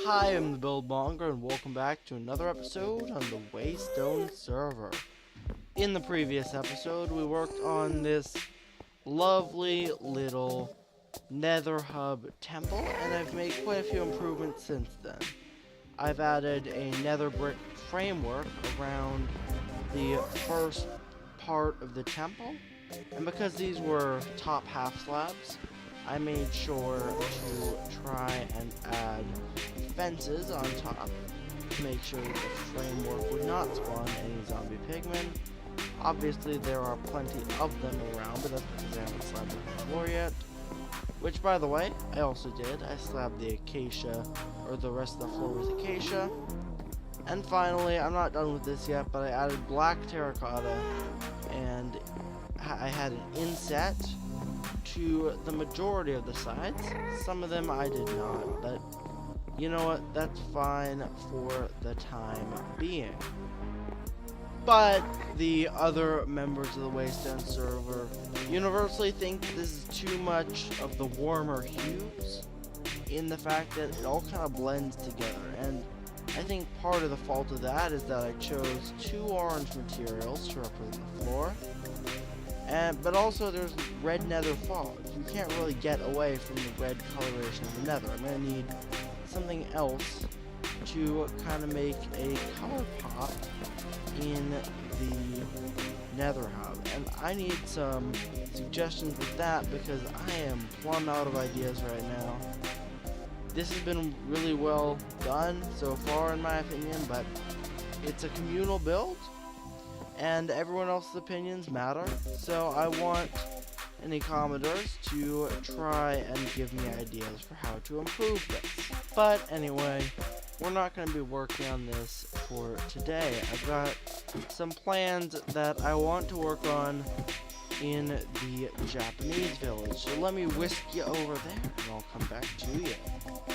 Hi, I'm the Buildmonger, and welcome back to another episode on the Waystone server. In the previous episode, we worked on this lovely little Nether hub temple, and I've made quite a few improvements since then. I've added a Nether brick framework around the first part of the temple, and because these were top half slabs, I made sure to try and add fences on top to make sure that the framework would not spawn any zombie pigmen. Obviously there are plenty of them around, but that's because I haven't slabbed the floor yet. Which, by the way, I also did. I slabbed the acacia, or the rest of the floor with acacia. And finally, I'm not done with this yet, but I added black terracotta, and I had an inset to the majority of the sides. Some of them I did not, but you know what, that's fine for the time being. But the other members of the Waystone server universally think this is too much of the warmer hues, in the fact that it all kind of blends together, and I think part of the fault of that is that I chose two orange materials to represent the floor. But also there's red nether fog. You can't really get away from the red coloration of the nether. I'm going to need something else to kind of make a color pop in the nether hub. And I need some suggestions with that because I am plumb out of ideas right now. This has been really well done so far in my opinion, but it's a communal build, and everyone else's opinions matter, so I want any commenters to try and give me ideas for how to improve this. But anyway, we're not going to be working on this for today. I've got some plans that I want to work on in the Japanese village, so let me whisk you over there and I'll come back to you.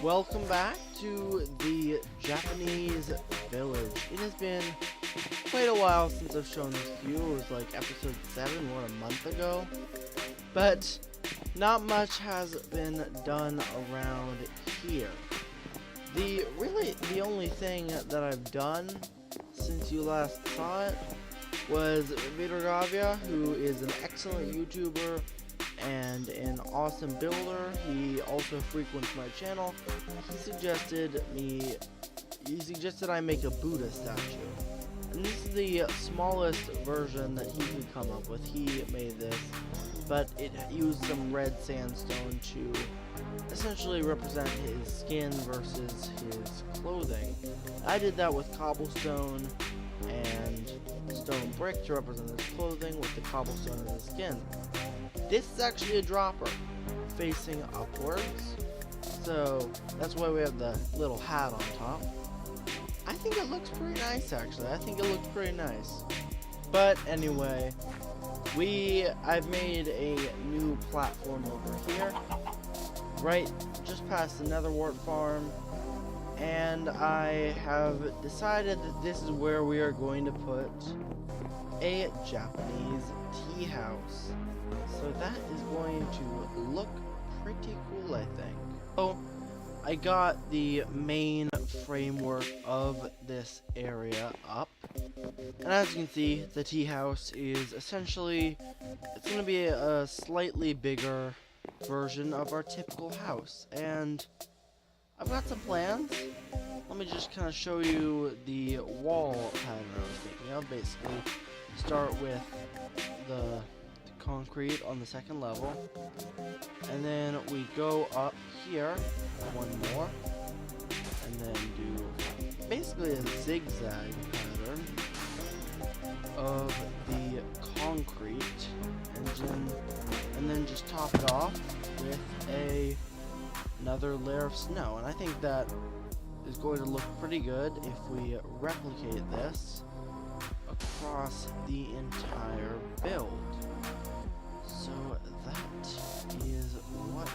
Welcome back to the Japanese village. It has been quite a while since I've shown this to you. It was like episode 7, a month ago. But not much has been done around here. The only thing that I've done since you last saw it was Vidorgavia, who is an excellent YouTuber and an awesome builder. He also frequents my channel. He suggested I make a Buddha statue. And this is the smallest version that he could come up with. He made this, but it used some red sandstone to essentially represent his skin versus his clothing. I did that with cobblestone and stone brick to represent his clothing with the cobblestone and his skin. This is actually a dropper facing upwards, so that's why we have the little hat on top. I think it looks pretty nice, actually. I think it looks pretty nice. But anyway, I've made a new platform over here, right just past the Nether wart farm, and I have decided that this is where we are going to put a Japanese tea house. So that is going to look pretty cool, I think. So I got the main framework of this area up, and as you can see, the tea house is essentially, it's going to be a slightly bigger version of our typical house, and I've got some plans. Let me just kind of show you the wall pattern I was thinking of. Basically, start with the concrete on the second level, and then we go up here one more, and then do basically a zigzag pattern of the concrete engine, and then just top it off with another layer of snow. And I think that is going to look pretty good if we replicate this across the entire build. So that is what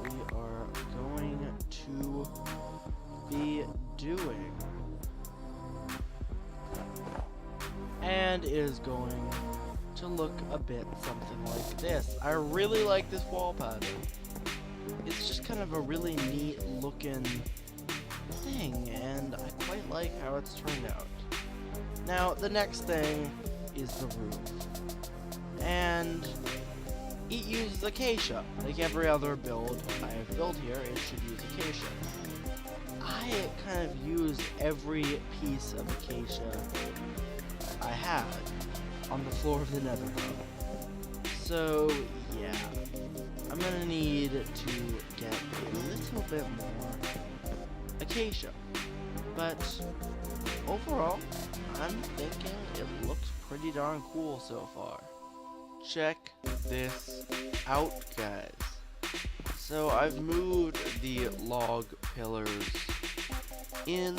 we are going to be doing. And it is going to look a bit something like this. I really like this wall pattern. It's just kind of a really neat looking quite like how it's turned out. Now, the next thing is the roof. And it uses acacia. Like every other build I have built here, it should use acacia. I kind of used every piece of acacia I had on the floor of the Nether hub. So, yeah. I'm gonna need to get a little bit more acacia. But overall, I'm thinking it looks pretty darn cool so far. Check this out, guys. So I've moved the log pillars in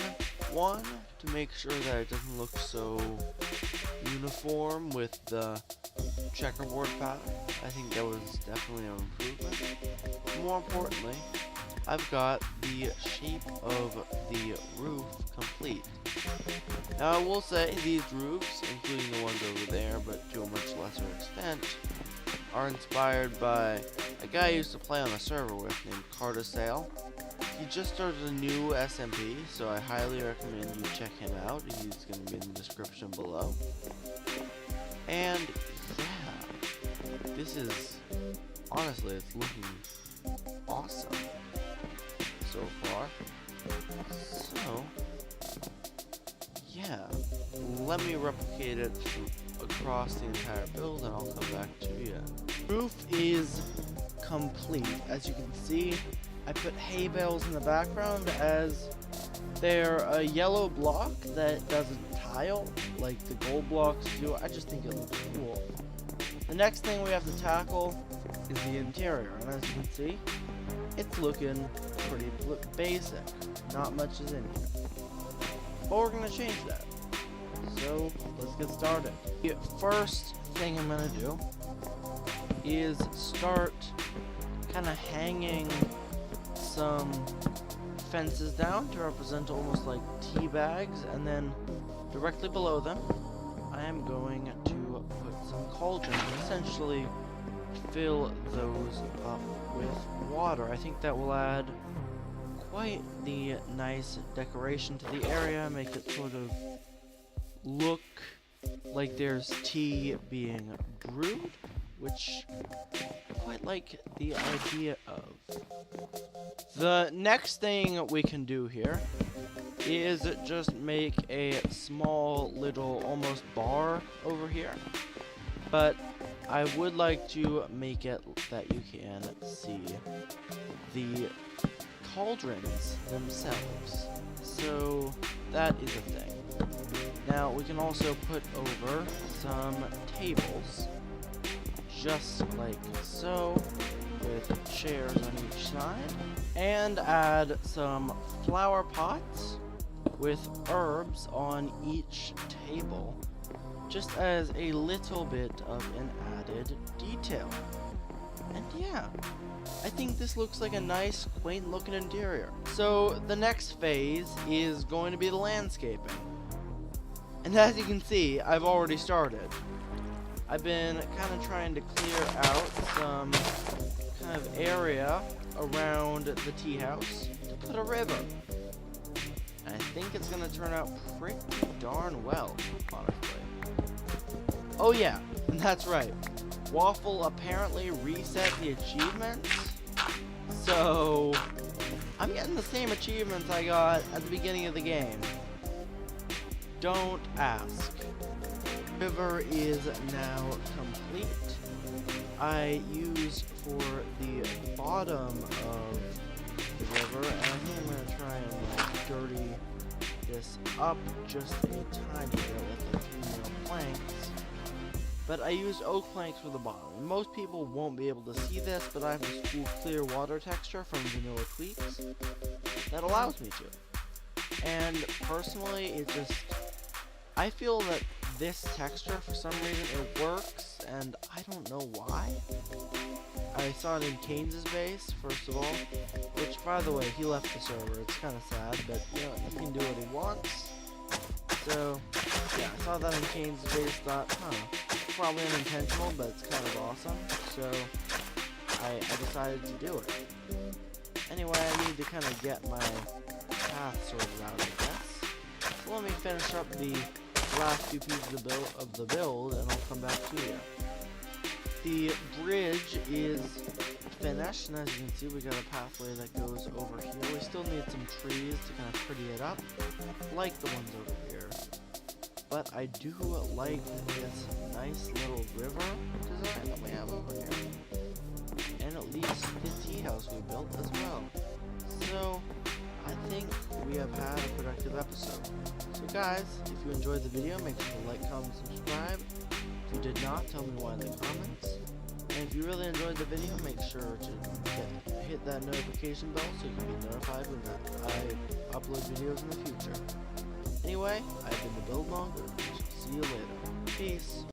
one to make sure that it doesn't look so uniform with the checkerboard pattern. I think that was definitely an improvement. More importantly, I've got the shape of the roof complete. Now I will say these roofs, including the ones over there, but to a much lesser extent, are inspired by a guy I used to play on a server with named Cartasale. He just started a new SMP, so I highly recommend you check him out. He's going to be in the description below. And yeah, this is, honestly, it's looking awesome so far. So, yeah, let me replicate it across the entire build and I'll come back to you. Roof is complete. As you can see, I put hay bales in the background as they're a yellow block that doesn't tile like the gold blocks do. I just think it looks cool. The next thing we have to tackle is the interior, and as you can see, it's looking pretty basic. Not much is in here. But we're going to change that. So, let's get started. The first thing I'm going to do is start kind of hanging some fences down to represent almost like tea bags, and then directly below them I am going to put some cauldrons and essentially fill those up with water. I think that will add quite the nice decoration to the area, make it sort of look like there's tea being brewed, which I quite like the idea of. The next thing we can do here is just make a small little almost bar over here, but I would like to make it that you can see the cauldrons themselves. So that is a thing. Now we can also put over some tables, just like so, with chairs on each side, and add some flower pots with herbs on each table, just as a little bit of an added detail. And yeah, I think this looks like a nice, quaint looking interior. So the next phase is going to be the landscaping. And as you can see, I've already started. I've been kind of trying to clear out some kind of area around the tea house to put a river. And I think it's going to turn out pretty darn well, honestly. Oh yeah, that's right. Waffle apparently reset the achievements. So, I'm getting the same achievements I got at the beginning of the game. Don't ask. River is now complete. I use for the bottom of the river, and I think I'm going to try and dirty this up just a tiny bit with a few more planks. But I used oak planks for the bottom. And most people won't be able to see this, but I have this cool clear water texture from Vanilla Tweaks that allows me to. And personally, it just, I feel that this texture, for some reason, it works, and I don't know why. I saw it in Keynes' base, first of all, which, by the way, he left the server. It's kind of sad, but, you know, he can do what he wants. So, yeah, I saw that in Keynes' base, thought, probably unintentional, but it's kind of awesome, so I decided to do it. Anyway, I need to kind of get my path sorted out, I guess. So let me finish up the last few pieces of the build, and I'll come back to you. The bridge is finished, and as you can see, we got a pathway that goes over here. We still need some trees to kind of pretty it up, like the ones over here. But I do like this nice little river design that we have over here. And it leads to the tea house we built as well. So I think we have had a productive episode. So guys, if you enjoyed the video, make sure to like, comment, subscribe. If you did not, tell me why in the comments. And if you really enjoyed the video, make sure to hit that notification bell so you can be notified when I upload videos in the future. Anyway, I've been the Buildmonger. See you later. Peace.